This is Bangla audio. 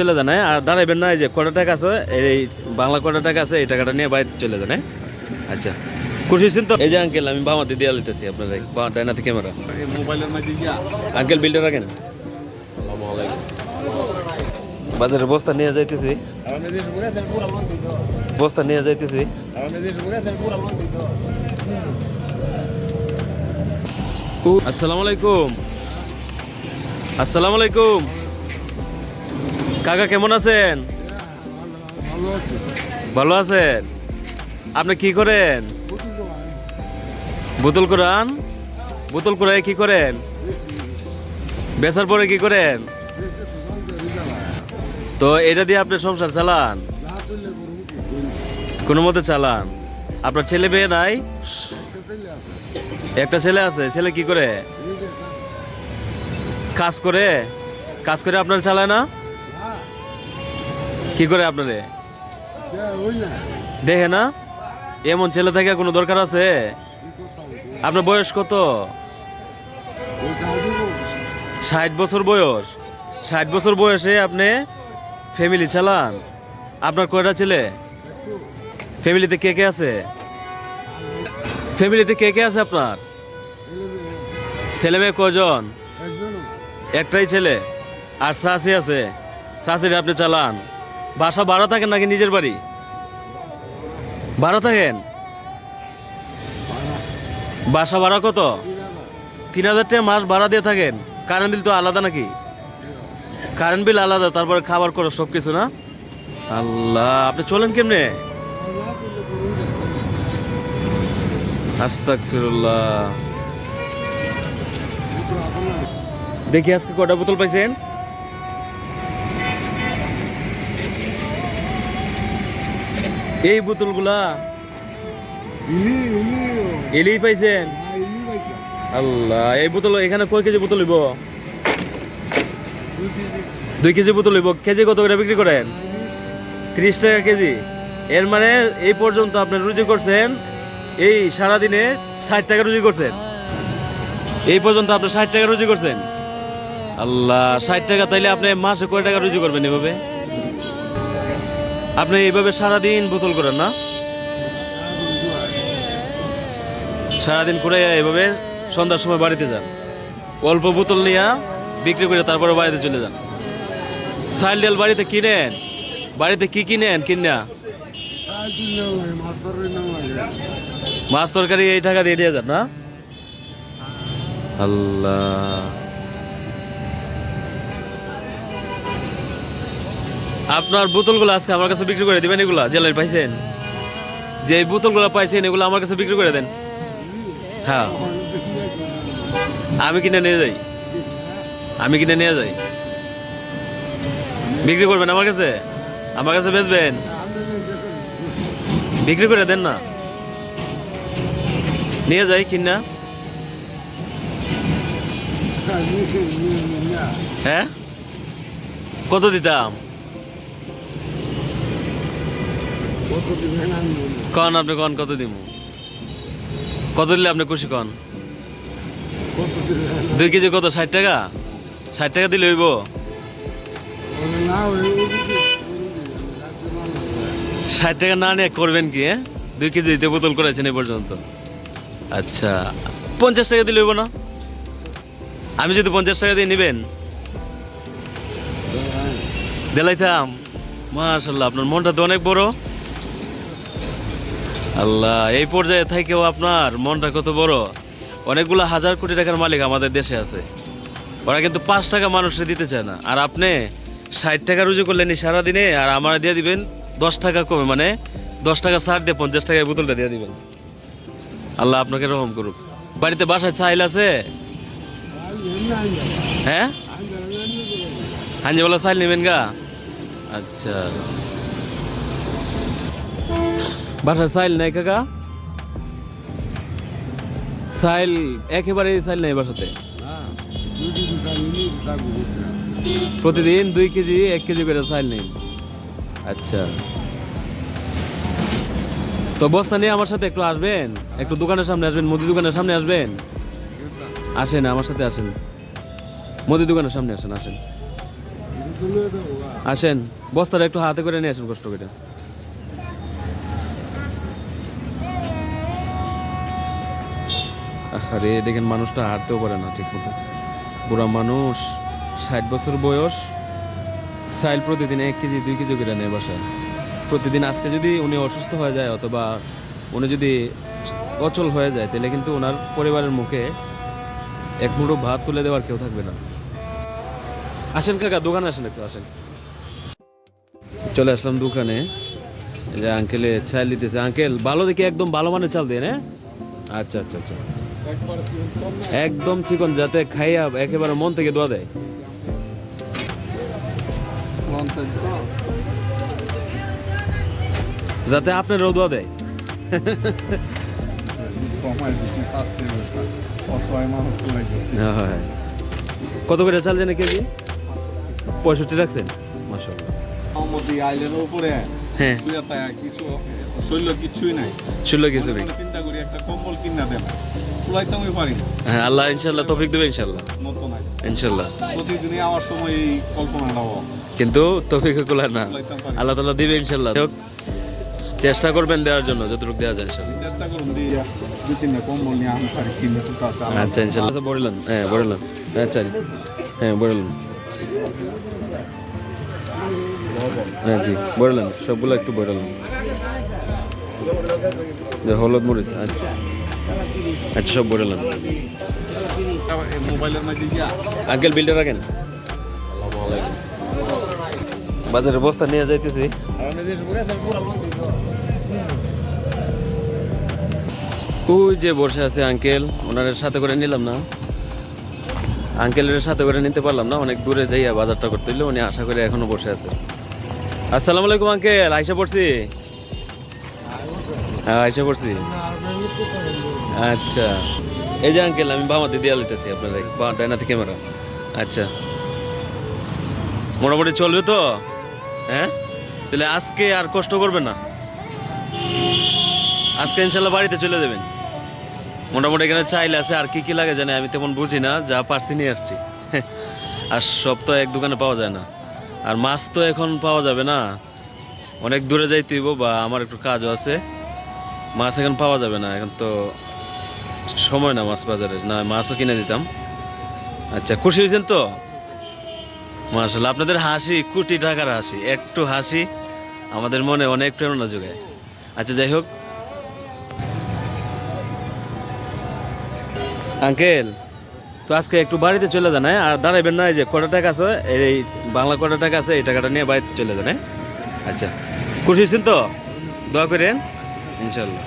চলে যান, হ্যাঁ? আর দাঁড়াইবেন না, এই যে কটা টাকা আছে, এই বাংলা কটা টাকা আছে, এই টাকাটা নিয়ে বাড়িতে চলে যান, হ্যাঁ? আচ্ছা, খুশি হয়েছেন তো? এই যে আঙ্কেল, আমি বামাতে দিয়ে লিতেছি আপনার ডাইনাতে ক্যামেরা। আঙ্কেল বিলটা রাখেন। বাজারে বস্তা নিয়ে যাইতেছি, বস্তা নিয়ে যাইতেছি। আসসালামু আলাইকুম। আসসালামু আলাইকুম কাকা, কেমন আছেন? ভালো আছেন? আপনি কি করেন? বোতল কোরআন, বোতল কোরআন কি করেন? বেচার পরে কি করেন? তো এটা দিয়ে আপনি সংসার চালান? কোনো মতে চালান। আপনার ছেলে মেয়ে নাই? একটা ছেলে আছে। ছেলে কি করে? কাজ করে। কাজ করে আপনার চালায় না? কি করে আপনারে দেখে না? এমন ছেলে থেকে কোনো দরকার আছে? আপনার বয়স কত? 60 বছর বয়স। 60 বছর বয়সে আপনি ফ্যামিলি চালান? আপনার কয়টা ছেলে? ফ্যামিলিতে কে কে আছে? ফ্যামিলিতে কে কে আছে আপনার? ছেলে মেয়ে কজন? একটাই ছেলে। আর শাশি আছে? শাশির আপনি চালান? বাসা ভাড়া থাকেন নাকি নিজের বাড়ি? ভাড়া থাকেন? বাসা ভাড়া কত? 3000 টাকা মাস ভাড়া দিয়ে থাকেন। কারেন্ট বিল তো আলাদা নাকি? কারেন্ট বিল আলাদা, তারপরে খাবার খরচ সব কিছু না? আল্লাহ, আপনি চলেন কেমনে? আস্তাগফিরুল্লাহ। দেখি আজকে কটা বোতল পাইছেন? এই বোতলগুলা এলেই পাইছেন? আল্লাহ, এই বোতল এখানে কয় কেজি বোতল হইব? 2 কেজি বোতল হইব। কেজি কত করে বিক্রি করেন? 30 টাকা কেজি। এর মানে এই পর্যন্ত আপনি রুজি করছেন, এই সারাদিনে 60 টাকা রুজি করছেন। এই পর্যন্ত আপনি 60 টাকা রুজি করছেন। আল্লাহ, 60 টাকা তাইলে আপনি মাসে কয় টাকা রুজি করবেন এভাবে? আপনি এইভাবে সারাদিন বোতল করেন না? সারাদিন করে এভাবে সন্ধ্যার সময় বাড়িতে যান, অল্প বোতল নিয়ে বিক্রি করে তারপরে বাড়িতে চলে যান। চাল ডাল বাড়িতে কিনেন? বাড়িতে কি কিনেন? কিনা মাছ তরকারি এই টাকা দিয়ে দিয়ে যান না? আল্লাহ, আপনার বোতলগুলো আজকে আমার কাছে বিক্রি করে দিবেন? এগুলা জেলায় পাইছেন, যে বোতলগুলো পাইছেন এগুলো আমার কাছে বিক্রি করে দেন। হ্যাঁ, আমি কিনে নিয়ে যাই। আমি কিনে নিয়ে যাই। বিক্রি করবেন আমার কাছে? আমার কাছে বেচবেন? বিক্রি করে দেন না, নিয়ে যাই কিনা। হ্যাঁ, কত দিতাম? কন আপনি, কন কত দিব? কত দিলে আপনি খুশি? কন 2 কেজি কত? 60 টাকা? 60 টাকা দিলে হইব? 60 টাকা না নিয়ে করবেন কি? 2 কেজি দিতে বোতল করেছেন এ পর্যন্ত। আচ্ছা, 50 টাকা দিলে হইব না? আমি যদি 50 টাকা দিয়ে নিবেন দিলাইতাম। মাশাআল্লাহ, আপনার মনটা তো অনেক বড়। আল্লাহ, এই পর্যায়ে থেকেও আপনার মনটা কত বড়। অনেকগুলো হাজার কোটি টাকার মালিক আমাদের দেশে আছে, ওরা কিন্তু 5 টাকা মানুষে দিতে চায় না। আর আপনি 60 টাকা রুজি করলেন সারাদিনে, আর আমার দিয়ে দিবেন 10 টাকা কমে, মানে 10 টাকা ছাড় দিয়ে 50 টাকায় বোতলটা দিয়ে দিবেন। আল্লাহ আপনাকে রহম করুক। বাড়িতে বাসায় চাইল আছে? হ্যাঁ, হাঞ্জি বলা চাইল নেবেন গা? আচ্ছা, বাসায় চাইল নাই কাকা? চাইল একেবারে চাইল নাই বাসাতে? প্রতিদিন 2 কেজি 1 কেজি করে চাইল নেই? আচ্ছা, তো বস্তা নিয়ে আমার সাথে একটু আসবেন, একটু দোকানের সামনে আসবেন, মুদি দোকানের সামনে আসবেন। আসেন, আমার সাথে আসেন, মুদি দোকানের সামনে আসেন, আসেন। আসেন, বস্তাটা একটু হাতে করে নিয়ে আসেন কষ্ট করে। আরে দেখেন মানুষটা হাঁটতেও পারে না ঠিক মতো, বুড়া মানুষ, 60 বছর বয়স। চাইল প্রতিদিন 1 কেজি 2 কেজি করে নেয় বাসায় প্রতিদিন। আজকে যদি উনি অসুস্থ হয়ে যায় অথবা উনি যদি অচল হয়ে যায়, তাহলে কিন্তু ওনার পরিবারের মুখে এক মুঠো ভাত তুলে দেওয়ার কেউ থাকবে না। আসেন কাকা, দোকানে আসেন, একটু আসেন। চলে আসলাম দোকানে, এই যে আঙ্কেলে চাল দিতেছে। আঙ্কেল ভালো দেখে একদম ভালো মানের চাল দেন, হ্যাঁ? আচ্ছা আচ্ছা আচ্ছা, একদম চিকন, যাতে খাইয়া একেবারে মন থেকে দোয়া দেয়। যাতে আপনারও দোয়া দেয়। হ্যাঁ। কত করে চাল জানে কেজি? 65 রাখছেন, মাশাআল্লাহ। উপরে হ্যাঁ, কিছুই নাই, শুনলো কিছু নেই। চিন্তা করি একটা কম্বল কিনা দেন, কুলাইতে আমি পারি না। হ্যাঁ, আল্লাহ ইনশাল্লাহ তৌফিক দেবে, ইনশাল্লাহ মতো নাই, ইনশাল্লাহ। প্রতিদিনই আমার সময় এই কল্পনাটা কিন্তু তৌফিক কুলায় না, কুলাইতে পারি না। আল্লাহ তাআলা দিবে ইনশাল্লাহ। হোক, চেষ্টা করবেন দেওয়ার জন্য যতটুকু দেওয়া যায় ইনশাল্লাহ। চেষ্টা করুন দিয়ে 2-3টা কম্বল নিয়ে আমি পারি কিনে তো আচ্ছা ইনশাল্লাহ। বললেন, হ্যাঁ বললেন, আচ্ছা হ্যাঁ বললেন, হ্যাঁ জি বললেন, সবগুলো একটু বললেন। হলুদ মরিচ, আচ্ছা আচ্ছা সব বললেন। মোবাইলের মধ্যে গিয়া আঙ্কেল বিলটা রাখেন। বাজারে বস্তা নিয়ে যাইতেছি। ওই যে বসে আছে আঙ্কেল, ওনার সাথে করে নিলাম না, আঙ্কেলের সাথে করে নিতে পারলাম না, অনেক দূরে যাইয়া বাজারটা করতে হইলে। উনি আশা করে এখনো বসে আছে। আসসালামু আলাইকুম আঙ্কেল, আইসা পড়ছি। হ্যাঁ আইসা পড়ছি। আচ্ছা, এই যে আঙ্কেল আমি বামাতে দিয়া লইতেছি আপনার ডাইনাতে ক্যামেরা। আচ্ছা, মোটামুটি চলবে তো? হ্যাঁ, তাহলে আজকে আর কষ্ট করবেন না, আজকে ইনশাল্লাহ বাড়িতে চলে যাবেন। মোটামুটি এখানে চাইল আছে, আর কি কি লাগে জানে আমি তেমন বুঝি না, যা পারছি নিয়ে আসছি। আর সব তো এক দোকানে পাওয়া যায় না, আর মাছ তো এখন পাওয়া যাবে না, অনেক দূরে যাইতে হইব, বা আমার একটু কাজও আছে। মাছ এখন পাওয়া যাবে না, এখন তো সময় না মাছ বাজারে, না মাছও কিনে দিতাম। আচ্ছা, খুশি হয়েছেন তো? মাশাআল্লাহ, আপনাদের হাসি কোটি টাকার হাসি, একটু হাসি আমাদের মনে অনেক প্রেরণা যোগায়। আচ্ছা যাই হোক আঙ্কেল, তো আজকে একটু বাড়িতে চলে যান, হ্যাঁ? আর দাঁড়াইবেন না, এই যে কটা টাকা আছে, এই বাংলা কটা টাকা আছে, এই টাকাটা নিয়ে বাড়িতে চলে যান, হ্যাঁ? আচ্ছা, খুশি হয়েছেন তো? দোয়া করেন ইনশাল্লাহ।